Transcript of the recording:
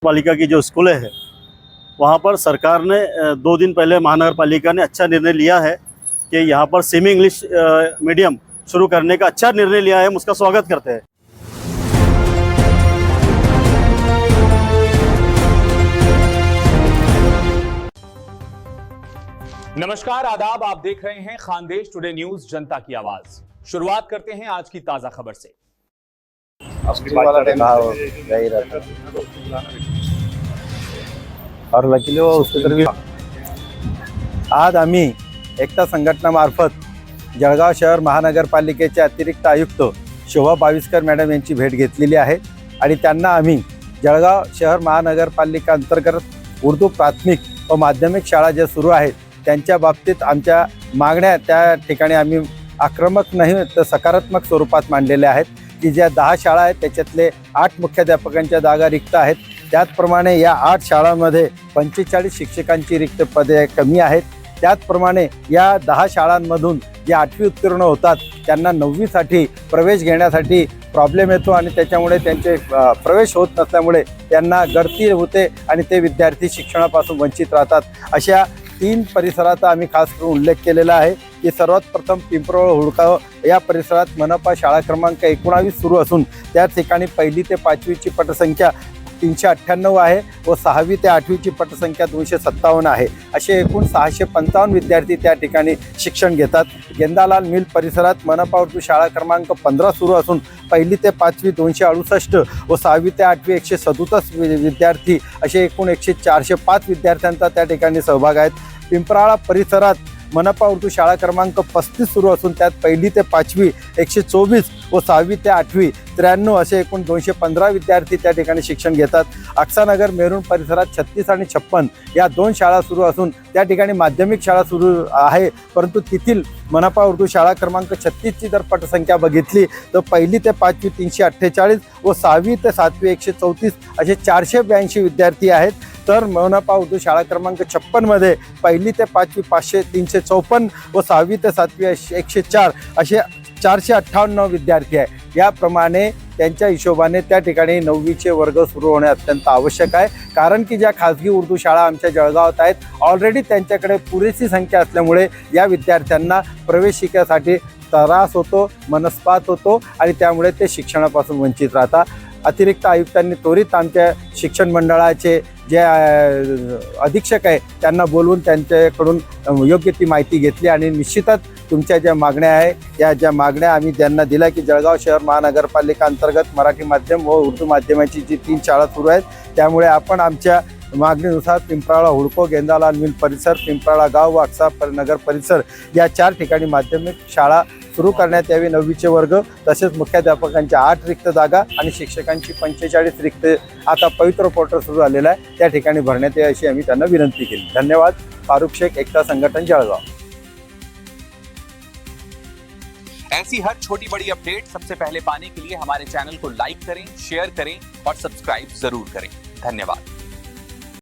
पालिका की जो स्कूलें हैं वहाँ पर सरकार ने 2 दिन पहले महानगर पालिका ने अच्छा निर्णय लिया है कि यहाँ पर सेमी इंग्लिश मीडियम शुरू करने का अच्छा निर्णय लिया है। हम उसका स्वागत करते हैं। नमस्कार, आदाब। आप देख रहे हैं खानदेश टुडे न्यूज, जनता की आवाज। शुरुआत करते हैं आज की ताजा खबर से। और वकील उसके तर भी आज आम्ही एकता संघटनामार्फत जळगाव शहर महानगरपालिकेचे अतिरिक्त आयुक्त शोभा बाविस्कर मॅडम यांची भेट घेतलेली आहे आणि त्यांना आम्ही जळगाव शहर महानगरपालिका अंतर्गत उर्दू प्राथमिक व माध्यमिक शाळा ज्या सुरू आहेत त्यांच्या बाबतीत आमच्या मागण्या त्या ठिकाणी आम्ही आक्रमक नाही तर सकारात्मक स्वरूपात मांडलेल्या आहेत की ज्या 10 शाळा आहेत त्याच्यातले 8 मुख्याध्यापकांच्या जागा रिक्त आहेत। त्याचप्रमाणे या 8 शाळांमध्ये 45 शिक्षकांची रिक्त पदे कमी आहेत। त्याचप्रमाणे या 10 शाळांमधून जे 8वी उत्तीर्ण होतात त्यांना 9वीसाठी प्रवेश घेण्यासाठी प्रॉब्लेम येतो आणि त्याच्यामुळे त्यांचे प्रवेश होत नसल्यामुळे त्यांना गळती होते आणि ते विद्यार्थी शिक्षणापासून वंचित राहतात। अशा 3 परिसराचा आम्ही खास करून उल्लेख केलेला आहे की सर्वात प्रथम पिंपरोळ हुडकाव या परिसरात मनपा शाळा क्रमांक 19 सुरू असून त्या ठिकाणी 1ली ते 5वीची पटसंख्या 398 आहे व 6वी ते 8वीची पटसंख्या 257 आहे। असे एकूण 655 विद्यार्थी त्या ठिकाणी शिक्षण घेतात। गेंदालाल मिल परिसरात मनपा उर्दू शाळा क्रमांक 15 सुरू असून 1ली ते 5वी 268 व 6वी ते 8वी 137 विद्यार्थी असे एकूण 405 विद्यार्थ्यांचा त्या ठिकाणी सहभाग आहे। पिंपराळा परिसरात मनपा उर्दू शाळा क्रमांक 35 सुरू असून त्यात 1ली ते 5वी 124 व 6वी ते 8वी 93 असे एकूण 215 विद्यार्थी त्या ठिकाणी शिक्षण घेतात। अक्सानगर मेरून परिसरात 36 आणि 56 या 2 शाळा सुरू असून त्या ठिकाणी माध्यमिक शाळा सुरू आहे, परंतु तेथील मनपा उर्दू शाळा क्रमांक 36 ची जर पटसंख्या बघितली तर 1ली ते 5वी 348 व 6वी ते 7वी 134 असे 482 विद्यार्थी आहेत। तर मनपा उर्दू शाळा क्रमांक 56 मध्ये 1ली ते 5वी 354 व 6वी ते 7वी 104 असे 458 विद्यार्थी आहे। याप्रमाणे त्यांच्या हिशोबाने त्या ठिकाणी 9वीचे वर्ग सुरू होणे अत्यंत आवश्यक आहे, कारण की ज्या खाजगी उर्दू शाळा आमच्या जळगावात आहेत ऑलरेडी त्यांच्याकडे पुरेशी संख्या असल्यामुळे या विद्यार्थ्यांना प्रवेशिकेसाठी त्रास होतो, मनस्पात होतो आणि त्यामुळे ते शिक्षणापासून वंचित राहतात। अतिरिक्त आयुक्तांनी त्वरित आमच्या शिक्षण मंडळाचे जे अधीक्षक आहे त्यांना बोलवून त्यांच्याकडून योग्य ती माहिती घेतली आणि निश्चितच तुमच्या ज्या मागण्या आहे या ज्या मागण्या आम्ही त्यांना दिल्या की जळगाव शहर महानगरपालिका अंतर्गत मराठी माध्यम व उर्दू माध्यमाची जी 3 शाळा सुरू आहेत त्यामुळे आपण आमच्या मागणीनुसार पिंपराळा हुडको, गेंदालाल मिल परिसर, पिंपराळा गाव व अक्सा नगर परिसर या 4 ठिकाणी माध्यमिक शाळा सुरू करण्यात यावी। 9वीचे वर्ग तसेच मुख्याध्यापकांच्या 8 रिक्त जागा आणि शिक्षकांची 45 रिक्त आता पवित्र पोर्टल सुरू झालेला आहे त्या ठिकाणी भरण्यात यावी अशी आम्ही त्यांना विनंती केली। धन्यवाद। फारुख शेख, एकता संघटन, जळगाव। ऐसी हर छोटी बड़ी अपडेट सबसे पहले पाने के लिए हमारे चैनल को लाइक करें, शेयर करें और सब्सक्राइब जरूर करें। धन्यवाद।